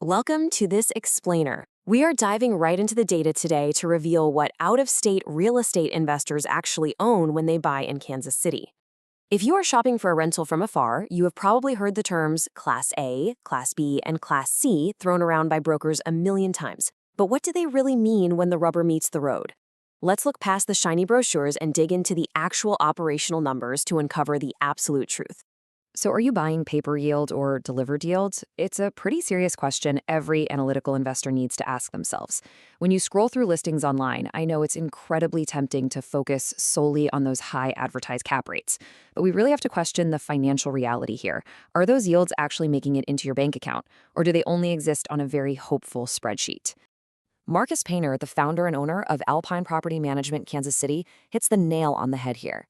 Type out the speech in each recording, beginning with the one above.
Welcome to this explainer. We are diving right into the data today to reveal what out-of-state real estate investors actually own when they buy in Kansas City. If you are shopping for a rental from afar, you have probably heard the terms Class A, Class B, and Class C thrown around by brokers a million times. But what do they really mean when the rubber meets the road? Let's look past the shiny brochures and dig into the actual operational numbers to uncover the absolute truth. So are you buying paper yield or delivered yield? It's a pretty serious question every analytical investor needs to ask themselves. When you scroll through listings online, I know it's incredibly tempting to focus solely on those high advertised cap rates. But we really have to question the financial reality here. Are those yields actually making it into your bank account, or do they only exist on a very hopeful spreadsheet? Marcus Painter, the founder and owner of Alpine Property Management Kansas City, hits the nail on the head here.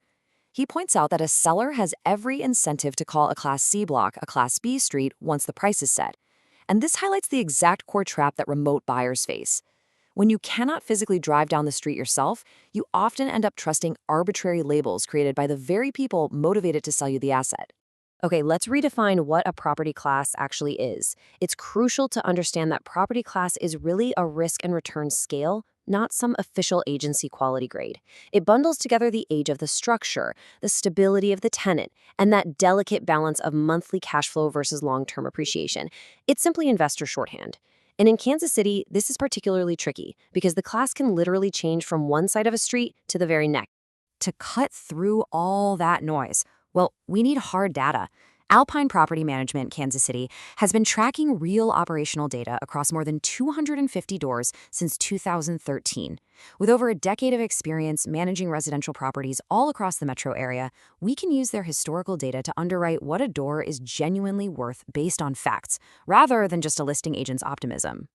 He points out that a seller has every incentive to call a Class C block a Class B street once the price is set. And this highlights the exact core trap that remote buyers face. When you cannot physically drive down the street yourself, you often end up trusting arbitrary labels created by the very people motivated to sell you the asset. Okay, let's redefine what a property class actually is. It's crucial to understand that property class is really a risk and return scale, not some official agency quality grade. It bundles together the age of the structure, the stability of the tenant, and that delicate balance of monthly cash flow versus long-term appreciation. It's simply investor shorthand. And in Kansas City, this is particularly tricky because the class can literally change from one side of a street to the very next. To cut through all that noise, well, we need hard data. Alpine Property Management Kansas City has been tracking real operational data across more than 250 doors since 2013. With over a decade of experience managing residential properties all across the metro area, we can use their historical data to underwrite what a door is genuinely worth based on facts, rather than just a listing agent's optimism.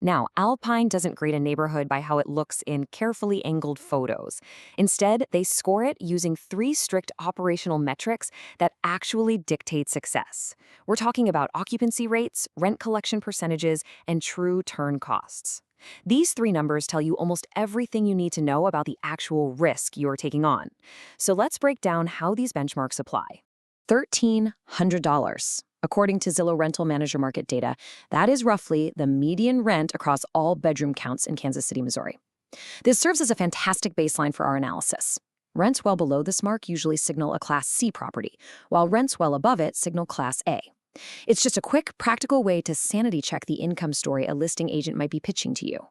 Now, Alpine doesn't grade a neighborhood by how it looks in carefully angled photos. Instead, they score it using 3 strict operational metrics that actually dictate success. We're talking about occupancy rates, rent collection percentages, and true turn costs. These 3 numbers tell you almost everything you need to know about the actual risk you're taking on. So let's break down how these benchmarks apply. $1,300. According to Zillow Rental Manager Market data, that is roughly the median rent across all bedroom counts in Kansas City, Missouri. This serves as a fantastic baseline for our analysis. Rents well below this mark usually signal a Class C property, while rents well above it signal Class A. It's just a quick, practical way to sanity check the income story a listing agent might be pitching to you.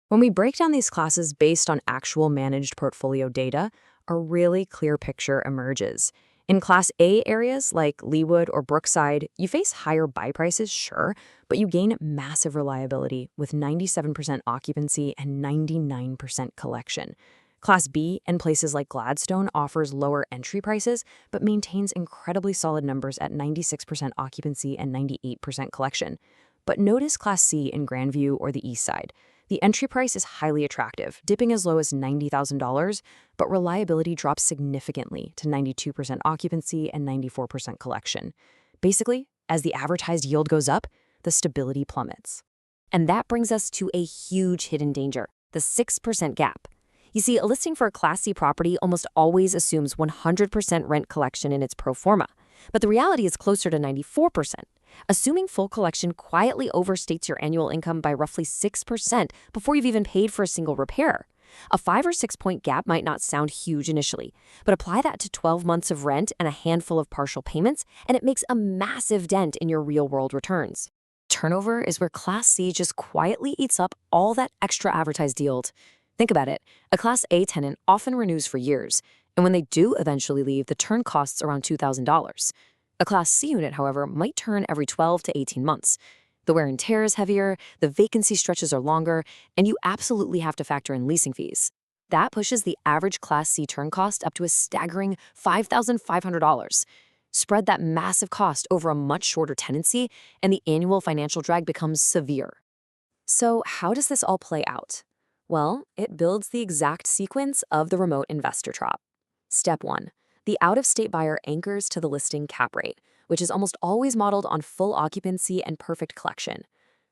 When we break down these classes based on actual managed portfolio data, a really clear picture emerges. In Class A areas like Leawood or Brookside, you face higher buy prices, sure, but you gain massive reliability with 97% occupancy and 99% collection. Class B and places like Gladstone offers lower entry prices, but maintains incredibly solid numbers at 96% occupancy and 98% collection. But notice Class C in Grandview or the East Side. The entry price is highly attractive, dipping as low as $90,000, but reliability drops significantly to 92% occupancy and 94% collection. Basically, as the advertised yield goes up, the stability plummets. And that brings us to a huge hidden danger, the 6% gap. You see, a listing for a Class C property almost always assumes 100% rent collection in its pro forma, but the reality is closer to 94%. Assuming full collection quietly overstates your annual income by roughly 6% before you've even paid for a single repair. A 5 or 6 point gap might not sound huge initially, but apply that to 12 months of rent and a handful of partial payments, and it makes a massive dent in your real-world returns. Turnover is where Class C just quietly eats up all that extra advertised yield. Think about it. A Class A tenant often renews for years, and when they do eventually leave, the turn costs around $2,000. A Class C unit, however, might turn every 12 to 18 months. The wear and tear is heavier, the vacancy stretches are longer, and you absolutely have to factor in leasing fees. That pushes the average Class C turn cost up to a staggering $5,500. Spread that massive cost over a much shorter tenancy, and the annual financial drag becomes severe. So how does this all play out? Well, it builds the exact sequence of the remote investor trap. Step 1. The out-of-state buyer anchors to the listing cap rate, which is almost always modeled on full occupancy and perfect collection.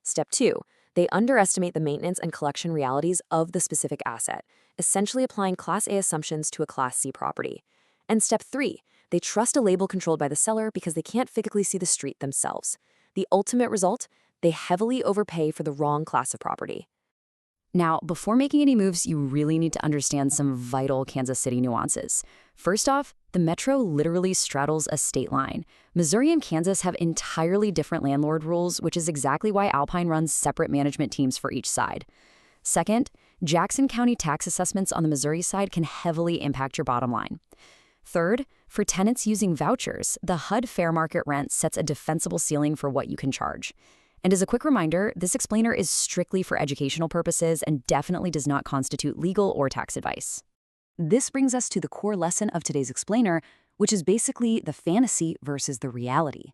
Step 2. They underestimate the maintenance and collection realities of the specific asset, essentially applying Class A assumptions to a Class C property. And Step 3. They trust a label controlled by the seller because they can't physically see the street themselves. The ultimate result? They heavily overpay for the wrong class of property. Now, before making any moves, you really need to understand some vital Kansas City nuances. First off, the metro literally straddles a state line. Missouri and Kansas have entirely different landlord rules, which is exactly why Alpine runs separate management teams for each side. Second, Jackson County tax assessments on the Missouri side can heavily impact your bottom line. Third, for tenants using vouchers, the HUD fair market rent sets a defensible ceiling for what you can charge. And as a quick reminder, this explainer is strictly for educational purposes and definitely does not constitute legal or tax advice. This brings us to the core lesson of today's explainer, which is basically the fantasy versus the reality.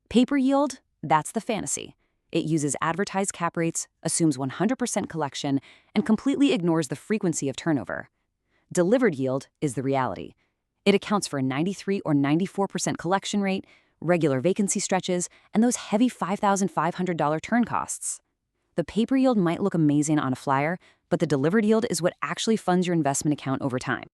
Paper yield, that's the fantasy. It uses advertised cap rates, assumes 100% collection, and completely ignores the frequency of turnover. Delivered yield is the reality. It accounts for a 93 or 94% collection rate, regular vacancy stretches, and those heavy $5,500 turn costs. The paper yield might look amazing on a flyer, but the delivered yield is what actually funds your investment account over time.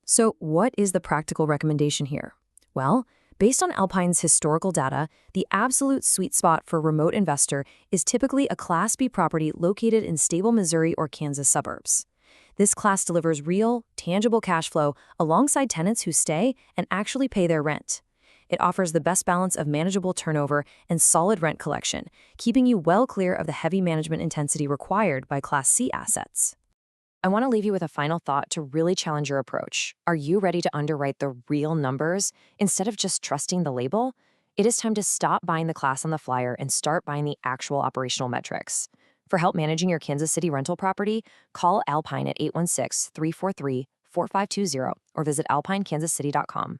So what is the practical recommendation here? Well, based on Alpine's historical data, the absolute sweet spot for a remote investor is typically a Class B property located in stable Missouri or Kansas suburbs. This class delivers real, tangible cash flow alongside tenants who stay and actually pay their rent. It offers the best balance of manageable turnover and solid rent collection, keeping you well clear of the heavy management intensity required by Class C assets. I want to leave you with a final thought to really challenge your approach. Are you ready to underwrite the real numbers instead of just trusting the label? It is time to stop buying the class on the flyer and start buying the actual operational metrics. For help managing your Kansas City rental property, call Alpine at 816-343-4520 or visit alpinekansascity.com.